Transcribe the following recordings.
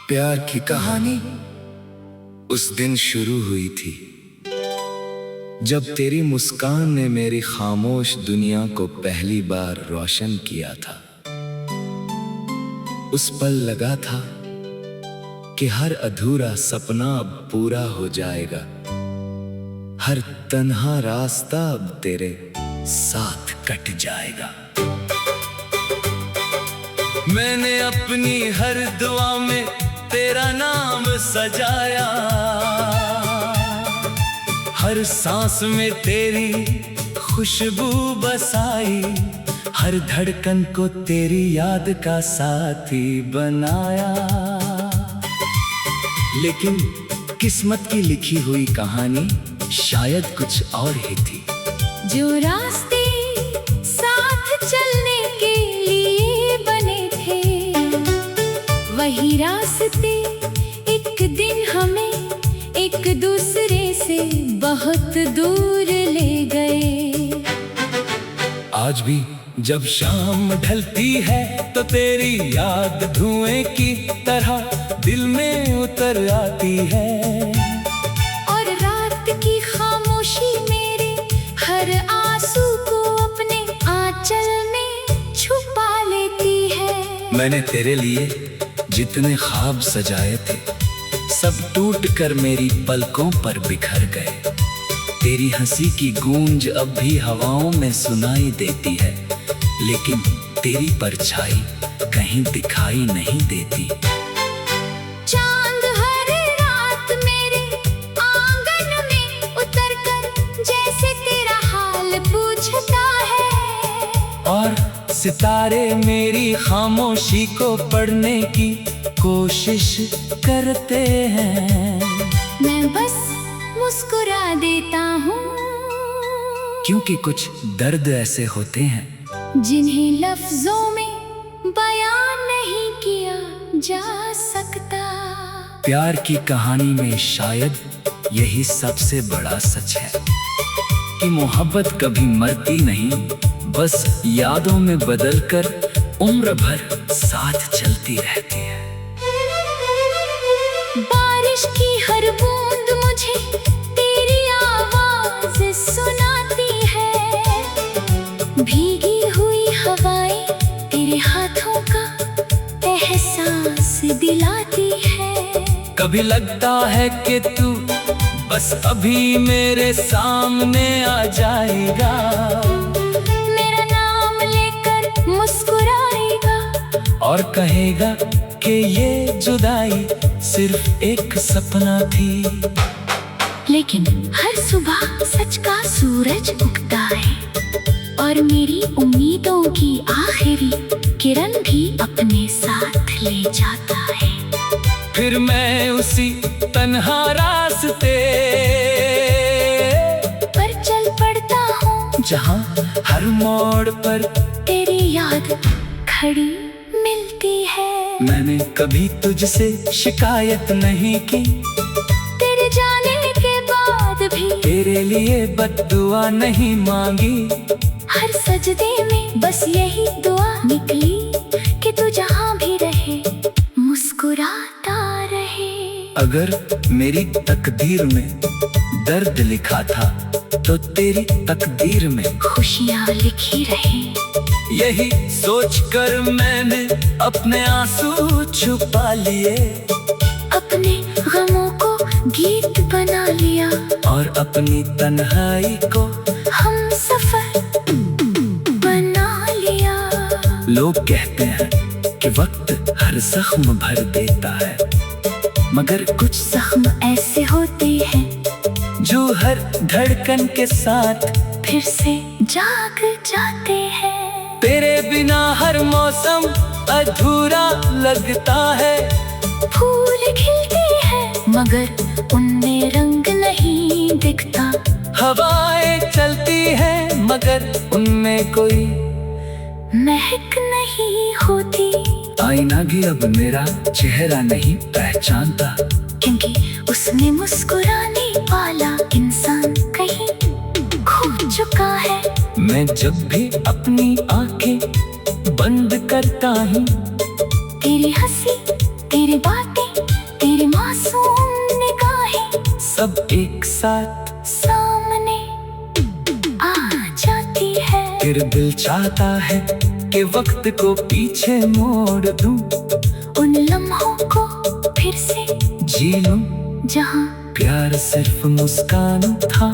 प्यार की कहानी उस दिन शुरू हुई थी जब तेरी मुस्कान ने मेरी खामोश दुनिया को पहली बार रोशन किया था। उस पल लगा था कि हर अधूरा सपना अब पूरा हो जाएगा, हर तन्हा रास्ता अब तेरे साथ कट जाएगा। मैंने अपनी हर दुआ में तेरा नाम सजाया, हर सांस में तेरी खुशबू बसाई, हर धड़कन को तेरी याद का साथी बनाया। लेकिन किस्मत की लिखी हुई कहानी शायद कुछ और ही थी। जो रास्ते साथ चलने के लिए बने थे, वही रास्ते एक दिन हमें एक दूसरे से बहुत दूर ले गए। आज भी जब शाम ढलती है तो तेरी याद धुएं की तरह दिल में उतर आती है, और रात की खामोशी मेरे हर आंसू को अपने आंचल में छुपा लेती है। मैंने तेरे लिए जितने ख्वाब सजाए थे सब टूट कर मेरी पलकों पर बिखर गए। तेरी हंसी की गूंज अब भी हवाओं में सुनाई देती है, लेकिन तेरी परछाई कहीं दिखाई नहीं देती। चांद हर रात मेरे आंगन में उतरकर जैसे तेरा हाल पूछता है, और सितारे मेरी खामोशी को पढ़ने की कोशिश करते हैं। मैं बस मुस्कुरा देता हूँ, क्योंकि कुछ दर्द ऐसे होते हैं जिन्हें लफ्जों में बयान नहीं किया जा सकता। प्यार की कहानी में शायद यही सबसे बड़ा सच है कि मोहब्बत कभी मरती नहीं, बस यादों में बदलकर उम्र भर साथ चलती रहती है। बारिश की हर बूंद मुझे तेरी आवाज सुनाती है, भीगी हुई हवाएं तेरे हाथों का एहसास दिलाती है। कभी लगता है कि तू बस अभी मेरे सामने आ जाएगा, मेरा नाम लेकर मुस्कुराएगा और कहेगा कि ये जुदाई सिर्फ एक सपना थी। लेकिन हर सुबह सच का सूरज उगता है, और मेरी उम्मीदों की आखिरी किरण भी अपने साथ ले जाता है। फिर मैं उसी तन्हा रास्ते पर चल पड़ता हूँ जहाँ हर मोड़ पर तेरी याद खड़ी मिलती है। मैंने कभी तुझसे शिकायत नहीं की, तेरे जाने के बाद भी तेरे लिए बद्दुआ नहीं मांगी। हर सजदे में बस यही दुआ निकली कि तू जहाँ भी रहे मुस्कुराता रहे। अगर मेरी तकदीर में दर्द लिखा था तो तेरी तकदीर में खुशियाँ लिखी रहे। यही सोचकर मैंने अपने आंसू छुपा लिए, अपने गमों को गीत बना लिया, और अपनी तन्हाई को हम सफर बना लिया। लोग कहते हैं कि वक्त हर जख्म भर देता है, मगर कुछ जख्म ऐसे होते हैं जो हर धड़कन के साथ फिर से जाग जाते हैं। तेरे बिना हर मौसम अधूरा लगता है, फूल खिलते हैं मगर उनमें रंग नहीं दिखता, हवाएं चलती हैं मगर उनमें कोई महक नहीं होती। आईना भी अब मेरा चेहरा नहीं पहचानता, क्योंकि उसने मुस्कुराने वाला इंसान कहीं खो चुका है। मैं जब भी अपनी आंखें बंद करता हूँ तेरी हंसी तेरी बातें तेरे मासूम निगाहें सब एक साथ सामने आ जाती है। फिर दिल चाहता है कि वक्त को पीछे मोड़ दूं, उन लम्हों को फिर से जी लूं जहाँ प्यार सिर्फ मुस्कान था।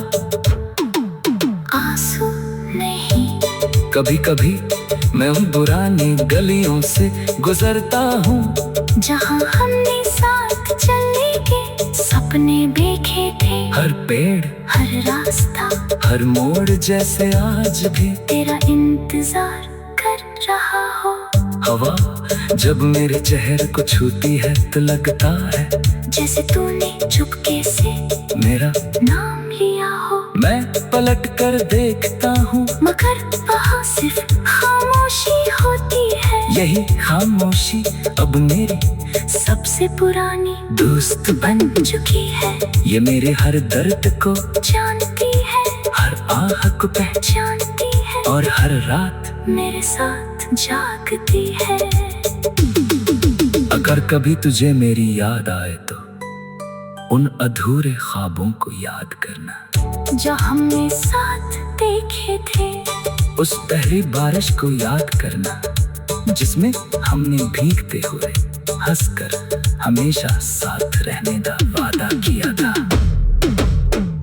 आंसू नहीं। कभी कभी मैं उन पुरानी गलियों से गुजरता हूँ, जहाँ हमने साथ चलने के सपने देखे थे। हर पेड़ हर रास्ता हर मोड़ जैसे आज भी तेरा इंतजार कर रहा हो। हवा जब मेरे चेहरे को छूती है तो लगता है जैसे तूने चुपके से मेरा नाम लिया हो। मैं पलट कर देखता हूँ, मगर वहाँ सिर्फ खामोशी होती है। यही खामोशी अब मेरी सबसे पुरानी दोस्त बन चुकी है। ये मेरे हर दर्द को जानती है, हर आह को जानती है, और हर रात मेरे साथ जागती है। अगर कभी तुझे मेरी याद आए तो उन अधूरे ख्वाबों को याद करना, जो हमने साथ देखे थे। उस पहली बारिश को याद करना जिसमें हमने भीगते हुए हंसकर हमेशा साथ रहने का वादा किया था।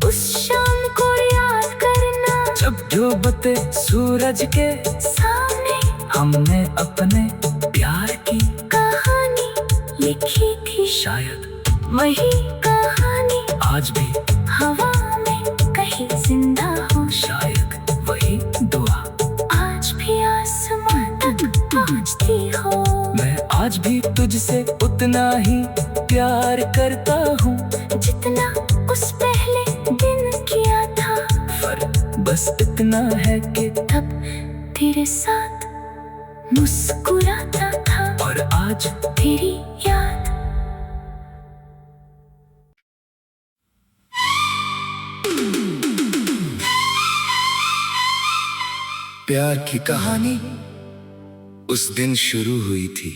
उस शाम को याद करना जब डूबते सूरज के सामने हमने अपने प्यार की कहानी लिखी थी। शायद वही कहानी आज भी हवा में कहीं जिंदा हो। शायद वही दुआ आज भी आसमां तक पहुंचती हो। मैं आज भी तुझसे उतना ही प्यार करता हूँ जितना उस पहले दिन किया था। फर्क बस इतना है कि तब तेरे साथ मुस्कुराता था और आज तेरी याद। प्यार की कहानी उस दिन शुरू हुई थी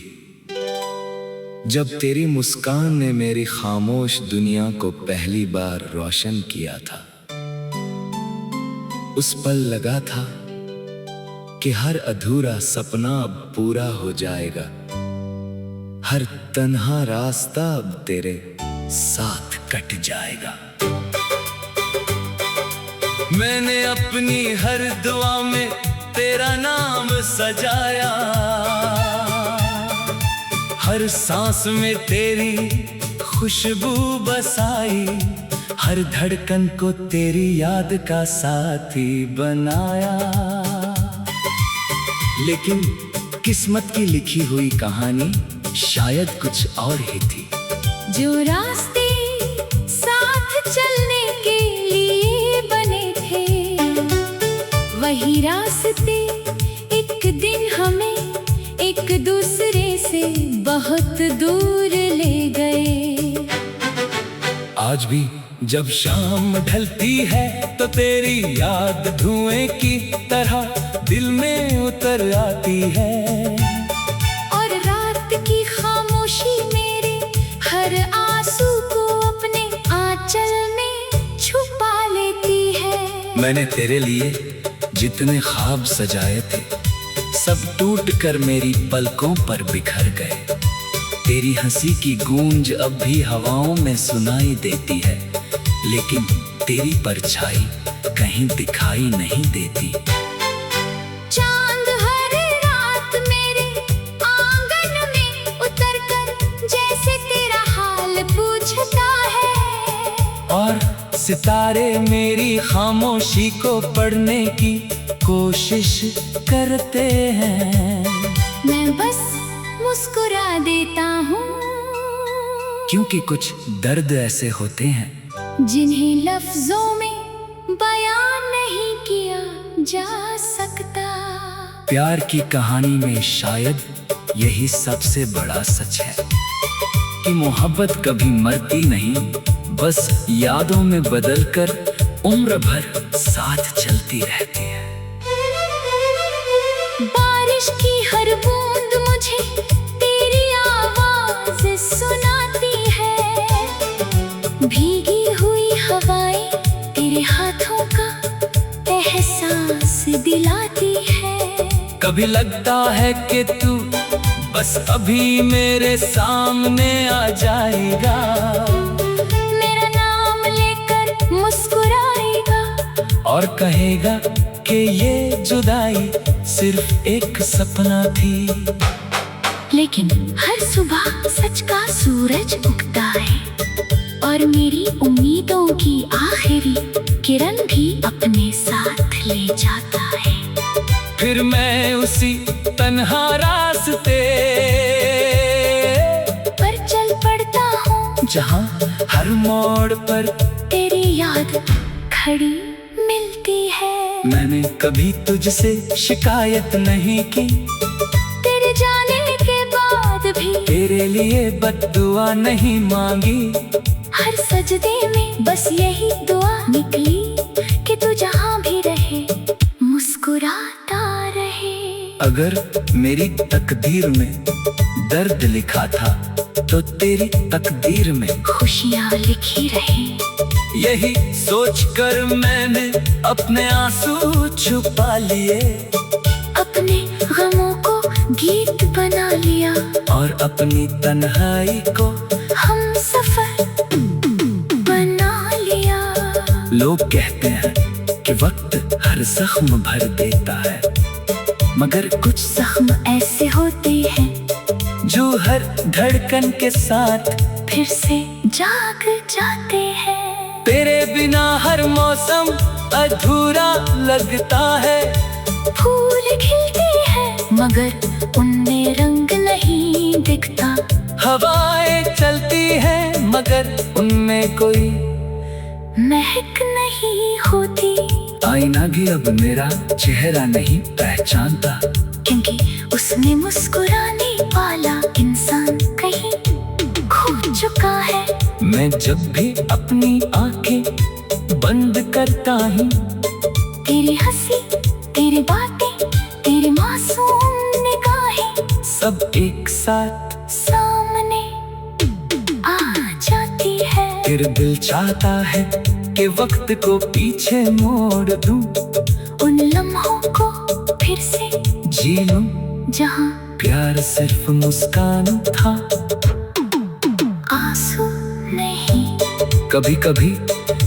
जब तेरी मुस्कान ने मेरी खामोश दुनिया को पहली बार रोशन किया था। उस पल लगा था कि हर अधूरा सपना अब पूरा हो जाएगा, हर तन्हा रास्ता अब तेरे साथ कट जाएगा। मैंने अपनी हर दुआ में तेरा नाम सजाया, हर सांस में तेरी खुशबू बसाई, हर धड़कन को तेरी याद का साथी बनाया। लेकिन किस्मत की लिखी हुई कहानी शायद कुछ और ही थी। जो रास्ते साथ चलने के लिए बने थे, वही रास्ते एक दिन हमें एक दूसरे से बहुत दूर ले गए। आज भी जब शाम ढलती है तो तेरी याद धुएं की तरह दिल में उतर आती है, और रात की खामोशी मेरे हर आंसू को अपने आंचल में छुपा लेती है। मैंने तेरे लिए जितने ख्वाब सजाए थे सब टूट कर मेरी पलकों पर बिखर गए। तेरी हंसी की गूंज अब भी हवाओं में सुनाई देती है, लेकिन तेरी परछाई कहीं दिखाई नहीं देती। चांद हर रात मेरे आंगन में उतरकर जैसे तेरा हाल पूछता है, और सितारे मेरी खामोशी को पढ़ने की कोशिश करते हैं। मैं बस मुस्कुरा देता हूँ, क्योंकि कुछ दर्द ऐसे होते हैं जिन्हें लफ्जों में बयान नहीं किया जा सकता। प्यार की कहानी में शायद यही सबसे बड़ा सच है कि मोहब्बत कभी मरती नहीं, बस यादों में बदलकर उम्र भर साथ चलती रहती है। बारिश की हर बूंद मुझे तेरी आवाज सुनाती है, दिलाती है। कभी लगता है कि तू बस अभी मेरे सामने आ जाएगा, मेरा नाम लेकर मुस्कुराएगा और कहेगा कि ये जुदाई सिर्फ एक सपना थी। लेकिन हर सुबह सच का सूरज उगता है, और मेरी उम्मीदों की आखिरी किरण भी अपने साथ ले जाता है। फिर मैं उसी तन्हा रास्ते पर चल पड़ता हूँ, जहाँ हर मोड़ पर तेरी याद खड़ी मिलती है। मैंने कभी तुझसे शिकायत नहीं की, तेरे जाने के बाद भी तेरे लिए बद्दुआ नहीं मांगी। हर सजदे में बस यही दुआ निकली कि तू जहाँ भी रहे मुस्कुराता रहे। अगर मेरी तकदीर में दर्द लिखा था तो तेरी तकदीर में खुशियाँ लिखी रहे। यही सोचकर मैंने अपने आंसू छुपा लिए, अपने गमों को गीत बना लिया, और अपनी तन्हाई को हम सफर बना लिया। लोग कहते हैं कि वक्त हर जख्म भर देता है, मगर कुछ जख्म ऐसे होते हैं जो हर धड़कन के साथ फिर से जाग जाते हैं। तेरे बिना हर मौसम अधूरा लगता है। फूल खिलते हैं मगर उनमें रंग नहीं दिखता। हवाएं चलती हैं मगर उनमें कोई महक नहीं होती। आईना भी अब मेरा चेहरा नहीं पहचानता, क्योंकि उसने मुस्कुराने वाला इंसान कहीं खो चुका है। मैं जब भी अपनी आंखें बंद करता हूँ, तेरी हंसी, तेरी बातें, तेरी मासूम निगाहें सब एक साथ सामने आ जाती है। फिर दिल चाहता है कि वक्त को पीछे मोड़ दूं, उन लम्हों को फिर से जी लूं जहाँ प्यार सिर्फ मुस्कान था, आंसू नहीं। कभी कभी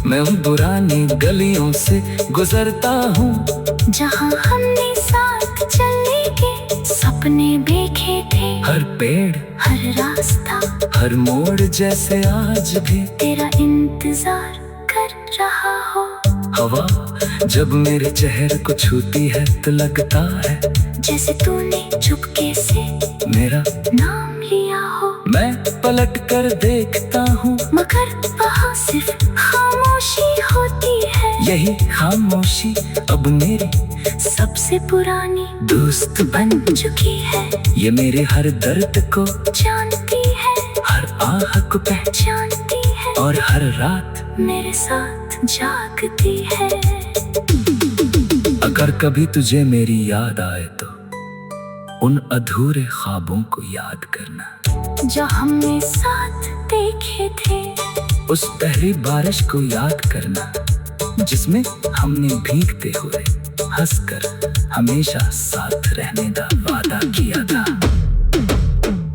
मैं उन पुरानी गलियों से गुजरता हूँ, जहाँ हमने साथ चलने के सपने देखे थे। हर पेड़, हर रास्ता, हर मोड़ जैसे आज भी तेरा इंतजार कर रहा हो। हवा जब मेरे चेहरे को छूती है तो लगता है जैसे तूने चुपके से मेरा नाम लिया हो। मैं पलट कर देखता हूँ, मगर वहाँ सिर्फ खामोशी होती है। यही खामोशी अब मेरी सबसे पुरानी दोस्त बन चुकी है। ये मेरे हर दर्द को जानती है, हर आह को पहचानती है, और हर रात मेरे साथ जागती है। अगर कभी तुझे मेरी याद आए तो उन अधूरे ख्वाबों को याद करना, जो हमने साथ देखे थे। उस पहली बारिश को याद करना जिसमें हमने भीगते हुए हंसकर हमेशा साथ रहने का वादा किया था।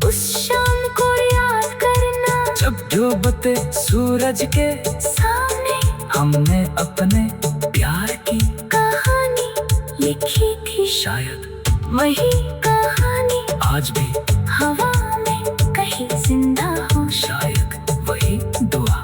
उस शाम को याद करना जब डूबते सूरज के सामने हमने अपने प्यार की कहानी लिखी थी। शायद वही कहानी आज भी हवा में कहीं जिंदा हो। शायद वही दुआ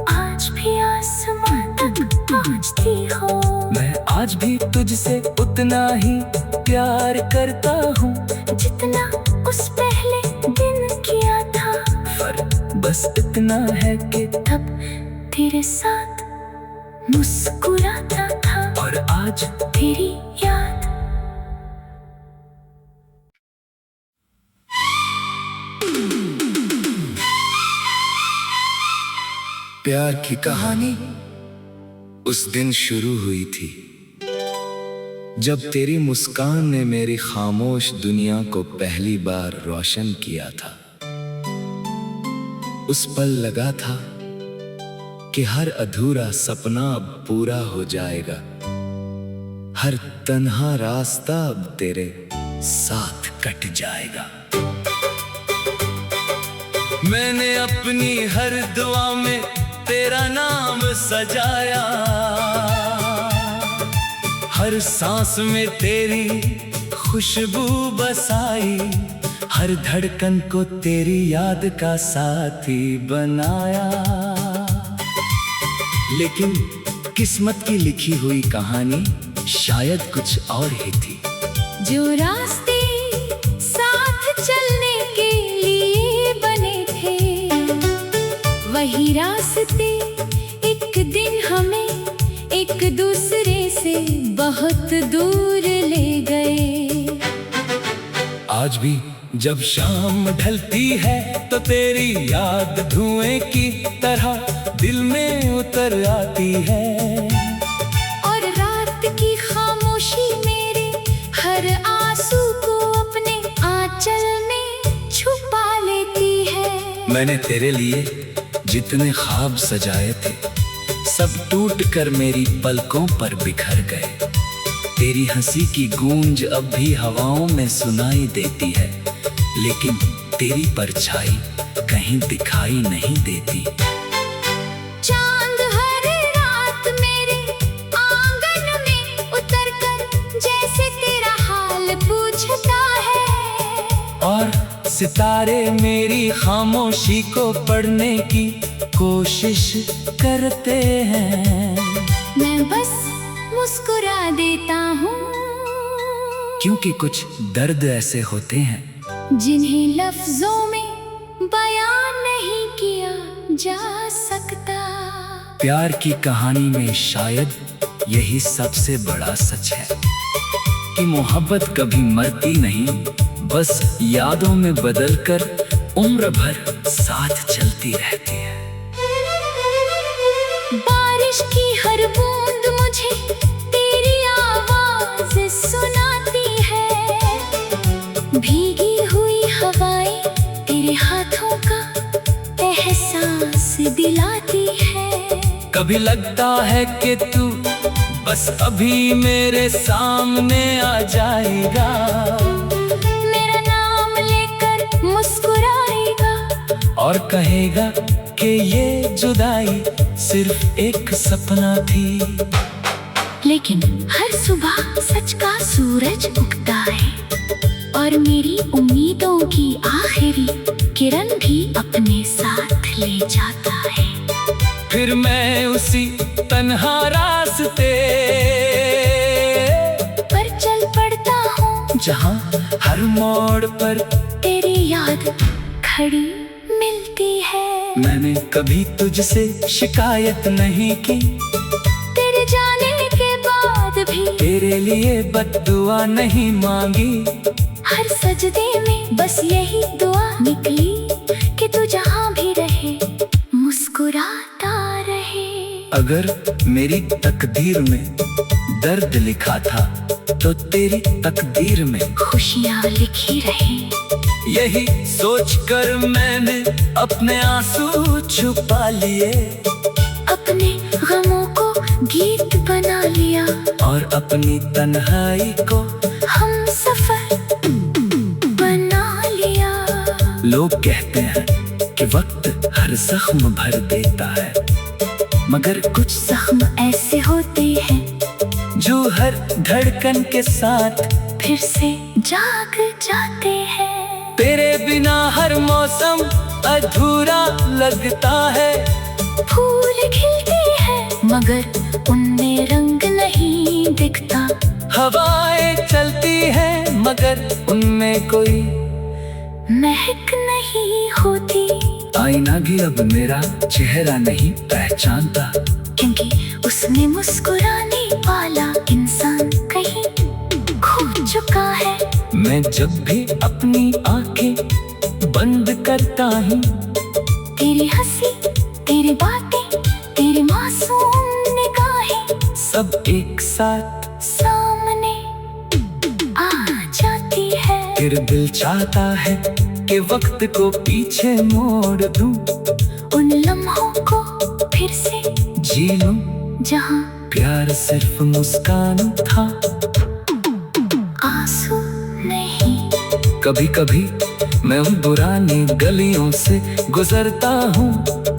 आज भी आसमां तक पहुंचती हो। मैं आज भी तुझसे उतना ही प्यार करता हूँ जितना उस पहले दिन किया था। फर्क बस इतना है कि तब तेरे साथ मुस्कुराता था, और आज तेरी याद। प्यार की कहानी उस दिन शुरू हुई थी जब तेरी मुस्कान ने मेरी खामोश दुनिया को पहली बार रोशन किया था। उस पल लगा था कि हर अधूरा सपना अब पूरा हो जाएगा, हर तन्हा रास्ता अब तेरे साथ कट जाएगा। मैंने अपनी हर दुआ में तेरा नाम सजाया, हर सांस में तेरी खुशबू बसाई, हर धड़कन को तेरी याद का साथी बनाया। लेकिन किस्मत की लिखी हुई कहानी शायद कुछ और ही थी। जो रास्ते साथ चलने के लिए बने थे, वही रास्ते एक दिन हमें एक दूसरे से बहुत दूर ले गए। आज भी जब शाम ढलती है तो तेरी याद धुएं की तरह दिल में उतर आती है, और रात की खामोशी मेरे हर आंसू को अपने आंचल में छुपा लेती है। मैंने तेरे लिए जितने ख्वाब सजाए थे सब टूट कर मेरी पलकों पर बिखर गए। तेरी हंसी की गूंज अब भी हवाओं में सुनाई देती है, लेकिन तेरी परछाई कहीं दिखाई नहीं देती। चांद हर रात मेरे आंगन में उतरकर जैसे तेरा हाल पूछता है, और सितारे मेरी खामोशी को पढ़ने की कोशिश करते हैं। मैं बस मुस्कुरा देता हूँ, क्योंकि कुछ दर्द ऐसे होते हैं जिन्हें लफ्जों में बयान नहीं किया जा सकता। प्यार की कहानी में शायद यही सबसे बड़ा सच है कि मोहब्बत कभी मरती नहीं, बस यादों में बदलकर उम्र भर साथ चलती रहती है। बारिश की हर बूंद मुझे तेरी आवाज सुनाती है, भीगी हुई हवाएं तेरे हाथों का एहसास दिलाती है। कभी लगता है कि तू बस अभी मेरे सामने आ जाएगा, मेरा नाम लेकर मुस्कुराएगा और कहेगा कि ये जुदाई सिर्फ एक सपना थी। लेकिन हर सुबह सच का सूरज उगता है, और मेरी उम्मीदों की आखिरी किरण भी अपने साथ ले जाता है। फिर मैं उसी तन्हा रास्ते पर चल पड़ता हूँ, जहाँ हर मोड़ पर तेरी याद खड़ी मिलती है। मैंने कभी तुझसे शिकायत नहीं की, तेरे जाने के बाद भी तेरे लिए बद्दुआ नहीं मांगी। हर सजदे में बस यही दुआ निकली कि तू जहाँ भी रहे मुस्कुराता रहे। अगर मेरी तकदीर में दर्द लिखा था तो तेरी तकदीर में खुशियाँ लिखी रहे। यही सोचकर मैंने अपने आंसू छुपा लिए, अपने गमों को गीत बना लिया, और अपनी तन्हाई को हम सफर बना लिया। लोग कहते हैं कि वक्त हर जख्म भर देता है, मगर कुछ जख्म ऐसे होते हैं जो हर धड़कन के साथ फिर से जाग जाते हैं। तेरे बिना हर मौसम अधूरा लगता है। फूल खिलते हैं मगर उनमें रंग नहीं दिखता, हवाएं चलती हैं मगर उनमें कोई महक नहीं होती। आईना भी अब मेरा चेहरा नहीं पहचानता, क्योंकि उसमें मुस्कुराने वाला इंसान कहीं खो चुका है। मैं जब भी अपनी आंखें बंद करता हूँ, तेरी हंसी, तेरी बातें, तेरी मासूम निगाहें सब एक साथ सामने आ जाती है। फिर दिल चाहता है कि वक्त को पीछे मोड़ दूं, उन लम्हों को फिर से जी लूं जहाँ प्यार सिर्फ मुस्कान था। आंसू नहीं। कभी कभी मैं उन पुरानी गलियों से गुजरता हूँ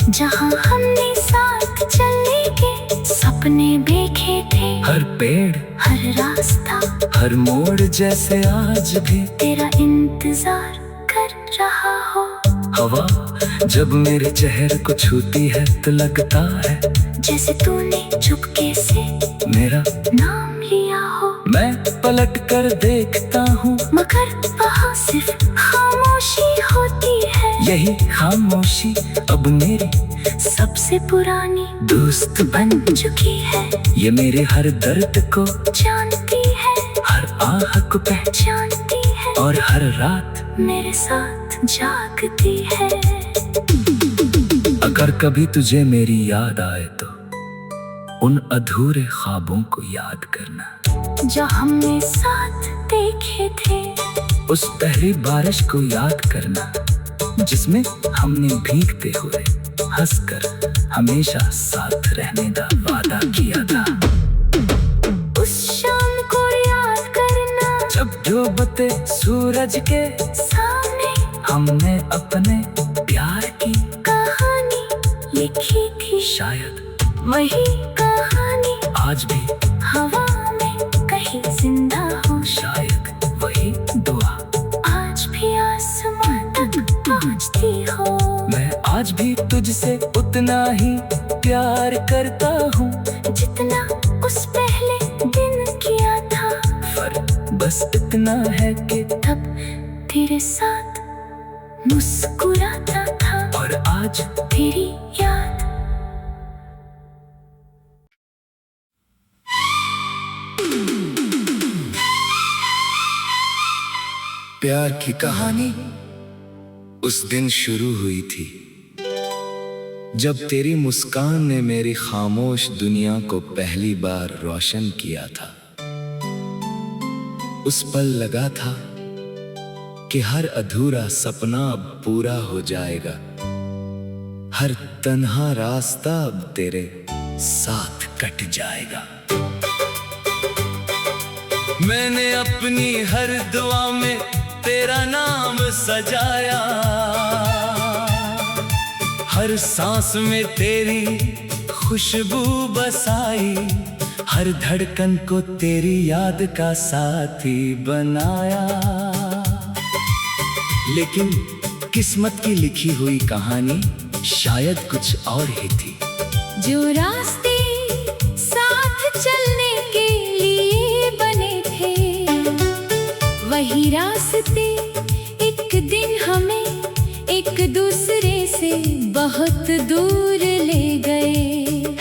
जहाँ हमने साथ चलने के सपने देखे थे। हर पेड़, हर रास्ता, हर मोड़ जैसे आज भी तेरा इंतजार कर रहा हो। हवा जब मेरे चेहरे को छूती है तो लगता है जैसे तूने चुपके से मेरा नाम लिया हो। मैं पलट कर देखता हूँ मगर वहाँ सिर्फ खामोशी होती है। यही खामोशी अब मेरी सबसे पुरानी दोस्त बन चुकी है। ये मेरे हर दर्द को जानती है, हर आह को जानती है, और हर रात मेरे साथ जागती है। अगर कभी तुझे मेरी याद आए तो उन अधूरे ख्वाबों को याद करना जो हमने साथ देखे थे। उस पहली बारिश को याद करना जिसमें हमने भीगते हुए हंसकर हमेशा साथ रहने का वादा किया था। उस शाम को याद करना जब डूबते सूरज के सामने हमने अपने प्यार की कहानी लिखी थी। शायद वही कहानी आज भी हवा में कहीं जिंदा हो। शायद वही दुआ आज भी आसमां तक पहुंचती हो। मैं आज भी तुझसे उतना ही प्यार करता हूँ जितना उस पहले दिन किया था। फर्क बस इतना है कि तब तेरे साथ मुस्कुराता था और आज तेरी याद। प्यार की कहानी उस दिन शुरू हुई थी जब तेरी मुस्कान ने मेरी खामोश दुनिया को पहली बार रोशन किया था। उस पल लगा था कि हर अधूरा सपना अब पूरा हो जाएगा, हर तन्हा रास्ता अब तेरे साथ कट जाएगा। मैंने अपनी हर दुआ में तेरा नाम सजाया, हर सांस में तेरी खुशबू बसाई, हर धड़कन को तेरी याद का साथी बनाया। लेकिन किस्मत की लिखी हुई कहानी शायद कुछ और ही थी। जो रास्ते साथ चलने के लिए बने थे, वही रास्ते एक दिन हमें एक दूसरे से बहुत दूर ले गए।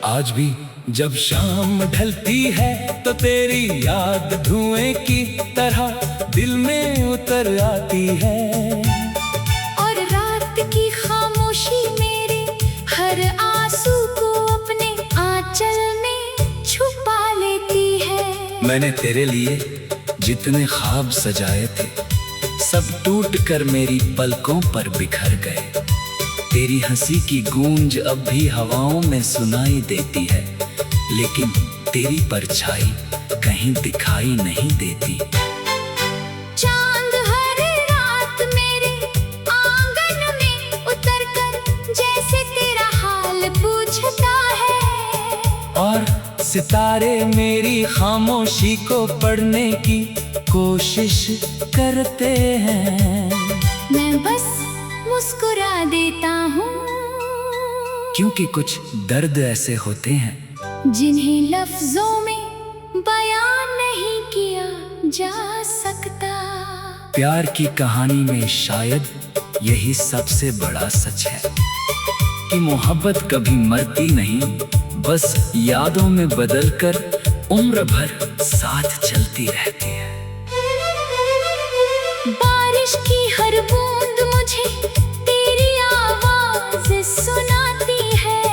आज भी जब शाम ढलती है तो तेरी याद धुएं की तरह दिल में उतर आती है, और रात की खामोशी मेरे हर आंसू को अपने आंचल में छुपा लेती है। मैंने तेरे लिए जितने ख्वाब सजाए थे सब टूट कर मेरी पलकों पर बिखर गए। तेरी हंसी की गूंज अब भी हवाओं में सुनाई देती है, लेकिन तेरी परछाई कहीं दिखाई नहीं देती। चांद हर रात मेरे आंगन में उतरकर जैसे तेरा हाल पूछता है, और सितारे मेरी खामोशी को पढ़ने की कोशिश करते हैं। मैं बस मुस्कुरा देता हूँ, क्योंकि कुछ दर्द ऐसे होते हैं जिन्हें लफ्जों में बयान नहीं किया जा सकता। प्यार की कहानी में शायद यही सबसे बड़ा सच है कि मोहब्बत कभी मरती नहीं, बस यादों में बदलकर उम्र भर साथ चलती रहती है। बारिश की हर बूंद मुझे तेरी आवाज सुनाती है,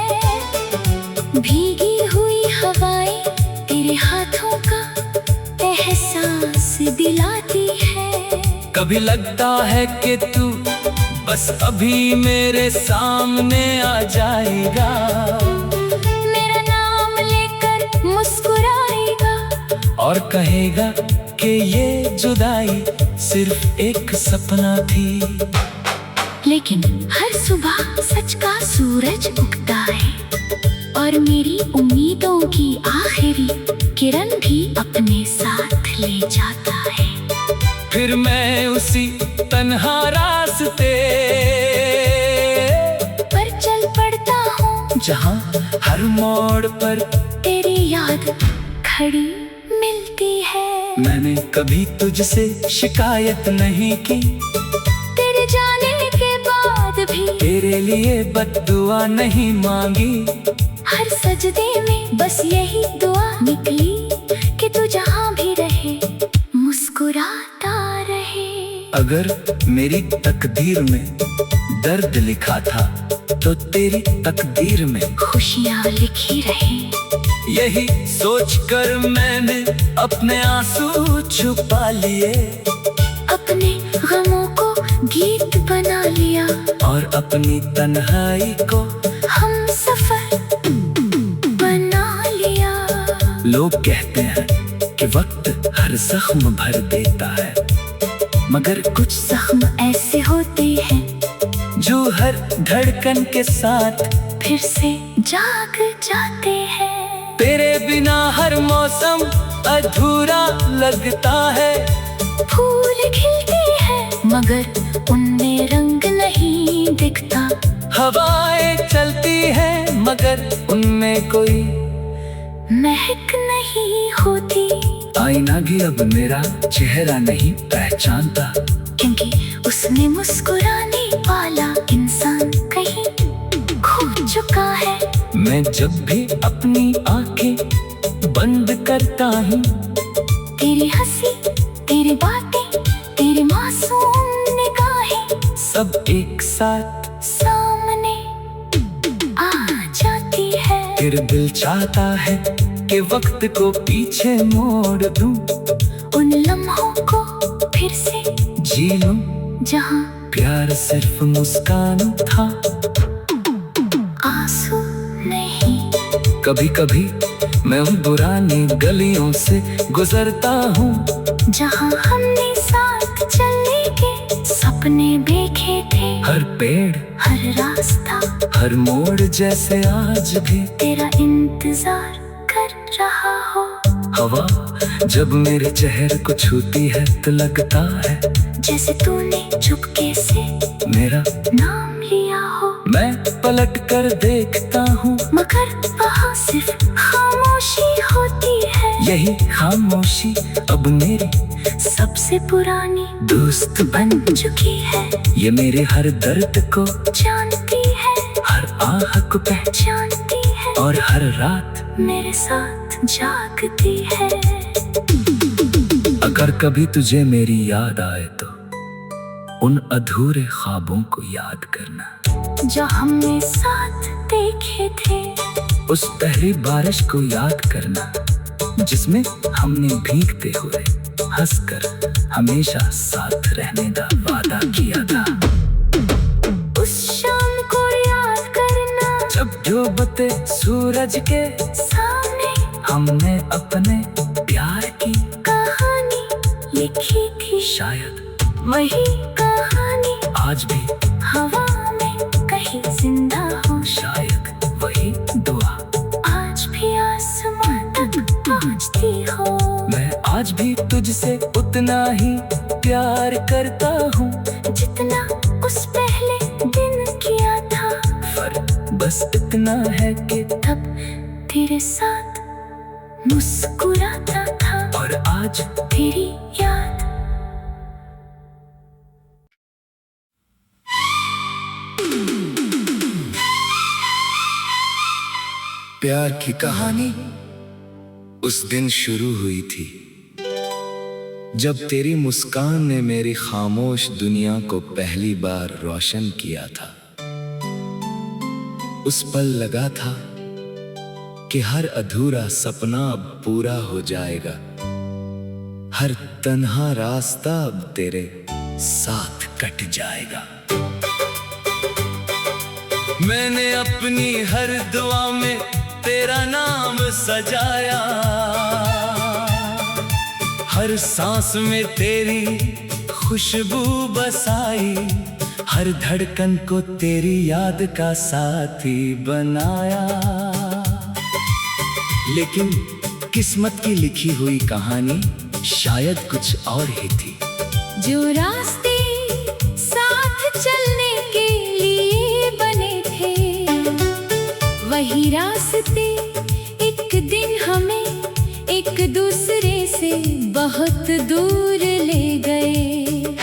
भीगी हुई हवाएं तेरे हाथों का एहसास दिलाती है। कभी लगता है कि तू बस अभी मेरे सामने आ जाएगा, मेरा नाम लेकर मुस्कुराएगा, और कहेगा कि ये जुदाई सिर्फ एक सपना थी। लेकिन हर सुबह सच का सूरज उगता है और मेरी उम्मीदों की आखिरी किरण भी अपने साथ ले जाता है। फिर मैं उसी तन्हा रास्ते पर चल पड़ता हूँ जहाँ हर मोड़ पर तेरी याद खड़ी मिलती है। मैंने कभी तुझसे शिकायत नहीं की, तेरे जाने के बाद भी तेरे लिए बद्दुआ नहीं मांगी। हर सजदे में बस यही दुआ निकली कि तू जहाँ भी रहे मुस्कुराता रहे। अगर मेरी तकदीर में दर्द लिखा था तो तेरी तकदीर में खुशियाँ लिखी रहे। यही सोचकर मैंने अपने आंसू छुपा लिए, अपने गमों को गीत बना लिया और अपनी तन्हाई को हम सफर बना लिया। लोग कहते हैं कि वक्त हर जख्म भर देता है, मगर कुछ जख्म ऐसे होते हैं जो हर धड़कन के साथ फिर से जाग जाते हैं। तेरे बिना हर मौसम अधूरा लगता है। फूल खिलते हैं मगर उनमें रंग नहीं दिखता। हवाएं चलती हैं मगर उनमें कोई महक नहीं होती। आईना भी अब मेरा चेहरा नहीं पहचानता, क्योंकि उसने मुस्कुराने वाला इंसान कहीं खो चुका है। मैं जब भी अपनी आंखें बंद करता हूँ, तेरी हंसी, तेरी बातें, तेरी मासूम निगाहें सब एक साथ सामने आ जाती है। फिर दिल चाहता है कि वक्त को पीछे मोड़ दूं, उन लम्हों को फिर से जी लूं जहाँ प्यार सिर्फ मुस्कान था, आंसू नहीं। कभी कभी मैं उन पुरानी गलियों से गुजरता हूँ जहाँ हमने साथ चलने के सपने देखे थे। हर पेड़, हर रास्ता, हर मोड़ जैसे आज भी तेरा इंतजार कर रहा हो। हवा जब मेरे चेहरे को छूती है तो लगता है जैसे तूने चुपके से मेरा नाम लिया हो। मैं पलट कर देखता हूँ, मगर वहाँ सिर्फ खामोशी होती है। यही खामोशी अब मेरी सबसे पुरानी दोस्त बन चुकी है। ये मेरे हर दर्द को जानती है, हर आह को पहचानती है, और हर रात मेरे साथ जागती है। अगर कभी तुझे मेरी याद आए तो उन अधूरे ख्वाबों को याद करना जो हमने साथ देखे थे। उस पहली बारिश को याद करना जिसमें हमने भीगते हुए हंसकर हमेशा साथ रहने का वादा किया था। उस शाम को याद करना जब डूबते सूरज के सामने हमने अपने प्यार की कहानी लिखी थी। शायद वही कहानी आज भी हवा में कहीं जिंदा हो। शायद वही दुआ आज भी आसमां तक पहुंचती हो। मैं आज भी तुझसे उतना ही प्यार करता हूँ जितना उस पहले दिन किया था। फर्क बस इतना है कि तब तेरे साथ मुस्कुराता था और आज तेरी याद। प्यार की कहानी उस दिन शुरू हुई थी जब तेरी मुस्कान ने मेरी खामोश दुनिया को पहली बार रोशन किया था। उस पल लगा था कि हर अधूरा सपना अब पूरा हो जाएगा, हर तन्हा रास्ता अब तेरे साथ कट जाएगा। मैंने अपनी हर दुआ में तेरा नाम सजाया, हर सांस में तेरी खुशबू बसाई, हर धड़कन को तेरी याद का साथी बनाया। लेकिन किस्मत की लिखी हुई कहानी शायद कुछ और ही थी। जो रास्ते साथ चलने के लिए बने थे, वही रास्ते एक दिन हमें एक दूसरे से बहुत दूर ले गए।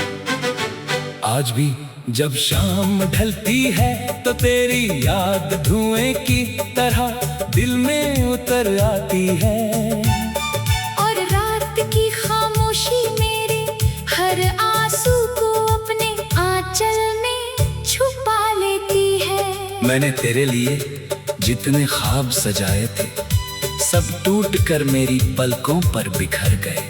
आज भी जब शाम ढलती है तो तेरी याद धुएं की तरह दिल में उतर आती है। और रात की खामोशी मेरे हर आंसू को अपने आंचल में छुपा लेती है। मैंने तेरे लिए जितने ख्वाब सजाए थे, सब टूट कर मेरी पलकों पर बिखर गए।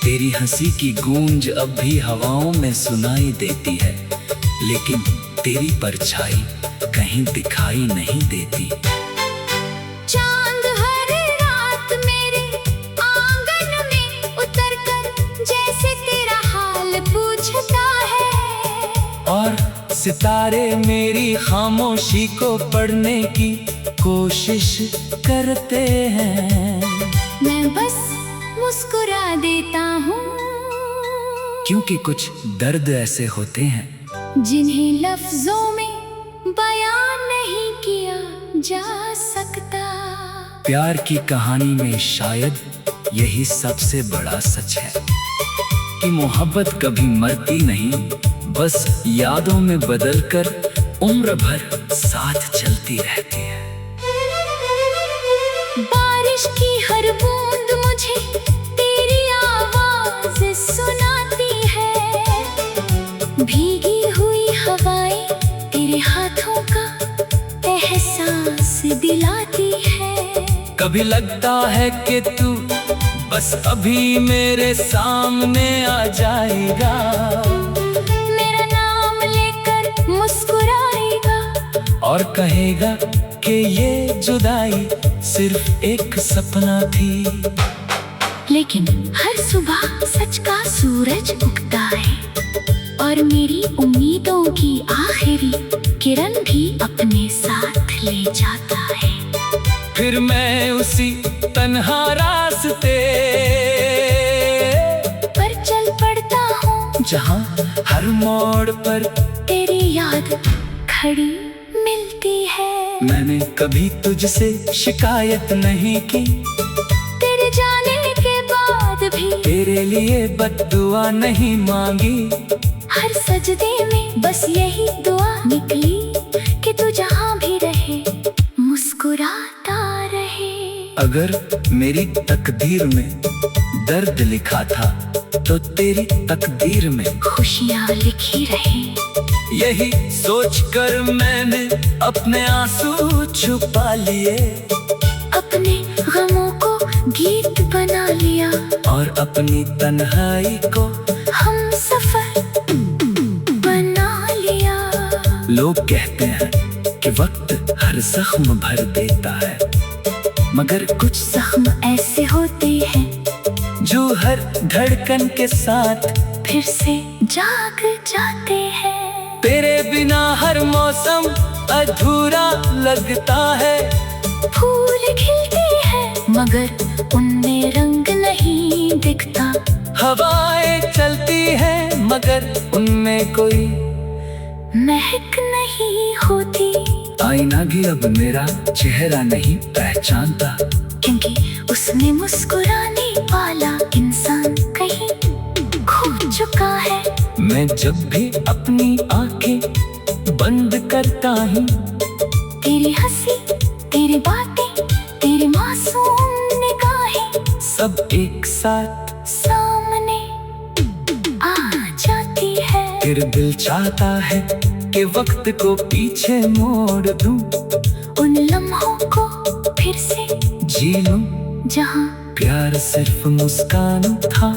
तेरी हंसी की गूंज अब भी हवाओं में सुनाई देती है, लेकिन तेरी परछाई कहीं दिखाई नहीं देती। चांद हर रात मेरे आंगन में उतरकर जैसे तेरा हाल पूछता है, और सितारे मेरी खामोशी को पढ़ने की कोशिश करते हैं। मैं बस मुस्कुरा देता हूँ, क्योंकि कुछ दर्द ऐसे होते हैं जिन्हें लफ्जों में बयान नहीं किया जा सकता। प्यार की कहानी में शायद यही सबसे बड़ा सच है कि मोहब्बत कभी मरती नहीं, बस यादों में बदलकर उम्र भर साथ चलती रहती है। बारिश की हर बूंद मुझे तेरी आवाज सुनाती है, भीगी हुई हवाएं तेरे हाथों का एहसास दिलाती है। कभी लगता है कि तू बस अभी मेरे सामने आ जाएगा, मेरा नाम लेकर मुस्कुराएगा और कहेगा कि ये जुदाई सिर्फ एक सपना थी। लेकिन हर सुबह सच का सूरज उगता है, और मेरी उम्मीदों की आखिरी किरण भी अपने साथ ले जाता है। फिर मैं उसी तन्हा रास्ते पर चल पड़ता हूँ, जहाँ हर मोड़ पर तेरी याद खड़ी मिलती है। मैंने कभी तुझसे शिकायत नहीं की, तेरे जाने के बाद भी तेरे लिए बद्दुआ नहीं मांगी। हर सजदे में बस यही दुआ निकली कि तू जहाँ भी रहे मुस्कुराता रहे। अगर मेरी तकदीर में दर्द लिखा था तो तेरी तकदीर में खुशियाँ लिखी रहे। यही सोचकर मैंने अपने आंसू छुपा लिए, अपने गमों को गीत बना लिया, और अपनी तन्हाई को हम सफर बना लिया। लोग कहते हैं कि वक्त हर जख्म भर देता है, मगर कुछ जख्म ऐसे होते हैं जो हर धड़कन के साथ फिर से जाग जाते हैं। तेरे बिना हर मौसम अधूरा लगता है। फूल खिलते हैं मगर उनमें रंग नहीं दिखता, हवाएं चलती हैं मगर उनमें कोई महक नहीं होती। आईना भी अब मेरा चेहरा नहीं पहचानता, क्योंकि उसमें मुस्कुराने वाला इंसान कहीं खो चुका है। मैं जब भी अपनी आंखें बंद करता हूँ, तेरी हंसी, तेरी बातें, तेरी मासूम निगाहें सब एक साथ सामने आ जाती है। फिर दिल चाहता है कि वक्त को पीछे मोड़ दूं, उन लम्हों को फिर से जी लूं जहाँ प्यार सिर्फ मुस्कान था।